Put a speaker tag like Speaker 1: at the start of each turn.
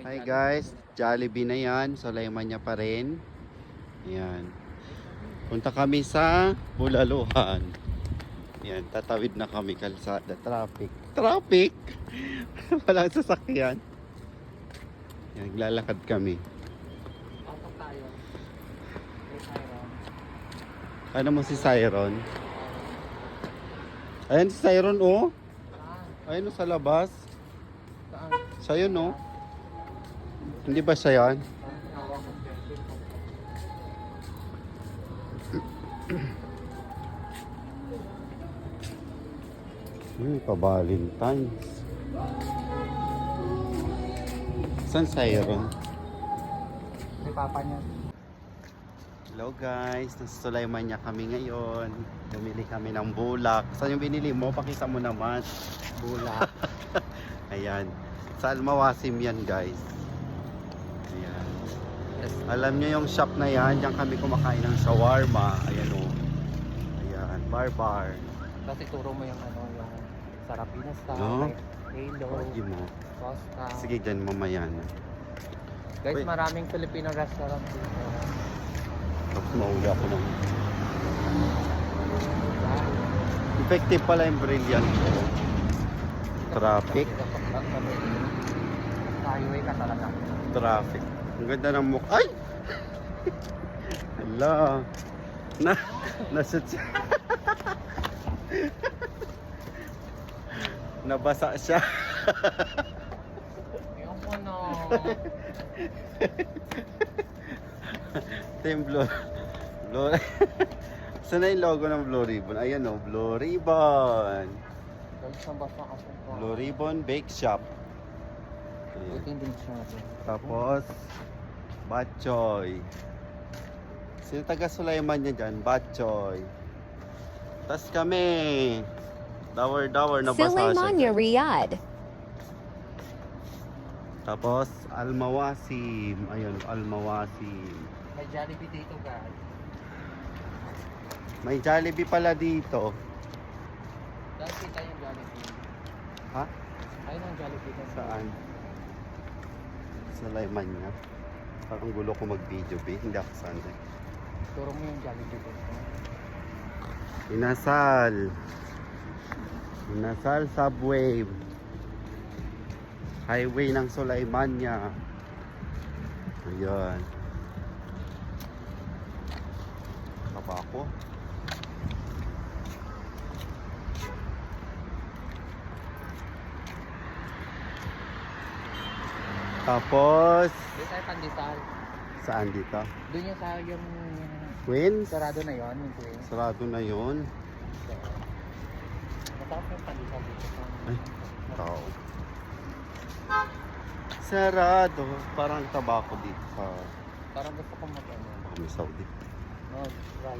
Speaker 1: Hi guys, Jollibee na yan. Sulaiman niya pa rin. Ayan. Punta kami sa Bulaluhan. Ayan, tatawid na kami kalsada. Traffic. Traffic! Walang sasakyan. Ayan, lalakad kami.
Speaker 2: Pasok tayo. May Siron.
Speaker 1: Ano mo si Siron? Ayan si Siron oh.
Speaker 2: Saan?
Speaker 1: Ayan oh, sa labas.
Speaker 2: Saan?
Speaker 1: Siya yun oh. Hindi ba siya yan? Pa-Valentine's. Saan Siron?
Speaker 2: May papa niya.
Speaker 1: Hello guys, nasa Sulaiman niya kami ngayon. Bumili kami ng bulak. Saan yung binili mo? Pakita mo naman.
Speaker 2: Bulak.
Speaker 1: Ayan. Sa Almawasim yan guys. Ayan. Alam niyo yung shop na yan, diyan kami kumakain ng shawarma. Ayan o. Ayan, bar.
Speaker 2: Tapos ituro mo yung ano, yung Sarapina style,
Speaker 1: No?
Speaker 2: Halo,
Speaker 1: Sige mo.
Speaker 2: Costa.
Speaker 1: Sige dyan mamaya na.
Speaker 2: Guys,
Speaker 1: Wait.
Speaker 2: maraming Filipino restaurant dito.
Speaker 1: Tapos maula ko ng... Effective pala yung brilliant. Traffic.
Speaker 2: Highway ka talaga.
Speaker 1: Traffic. Ang ganda ng mukha. Ay! Hala. Nashoot siya. Nabasa siya.
Speaker 2: Yung po no.
Speaker 1: Ito yung Blue Saan na yung logo ng Blue Ribbon? Ayan o, Blue Ribbon.
Speaker 2: Guys, nabasa kasi po.
Speaker 1: Blue Ribbon Bake Shop. Ayan.
Speaker 2: Buti hindi siya natin.
Speaker 1: Tapos, Batchoy. Sino taga Sulaiman niya dyan? Batchoy. Tapos kami. Dower nabasa siya.
Speaker 3: Suleimania, Riyadh.
Speaker 1: Tapos, Almawasim. Ayun, Almawasim.
Speaker 2: May Jollibee dito guys.
Speaker 1: May Jollibee pala dito.
Speaker 2: Dahil kita yung Jollibee.
Speaker 1: Ha?
Speaker 2: Ayun ang Jollibee dito.
Speaker 1: Saan? Sulaiman niya. Parang gulo ko mag-video, babe. Hindi ako sanay.
Speaker 2: Turo mo yung Jollibee dito.
Speaker 1: Inasal Subway. Highway ng Sulaimania. Ayan. Tabako. Tapos,
Speaker 2: Dito tayo pandesal.
Speaker 1: saan dito?
Speaker 2: Doon yung sa yung
Speaker 1: Queens?
Speaker 2: sarado na yon, yung Queen.
Speaker 1: Sarado na yun.
Speaker 2: Matapos yung pandesal dito.
Speaker 1: Ay, tao. Sarado. Parang tabako dito sa
Speaker 2: Parang gusto ko mag-ano.
Speaker 1: Saudi.
Speaker 2: No,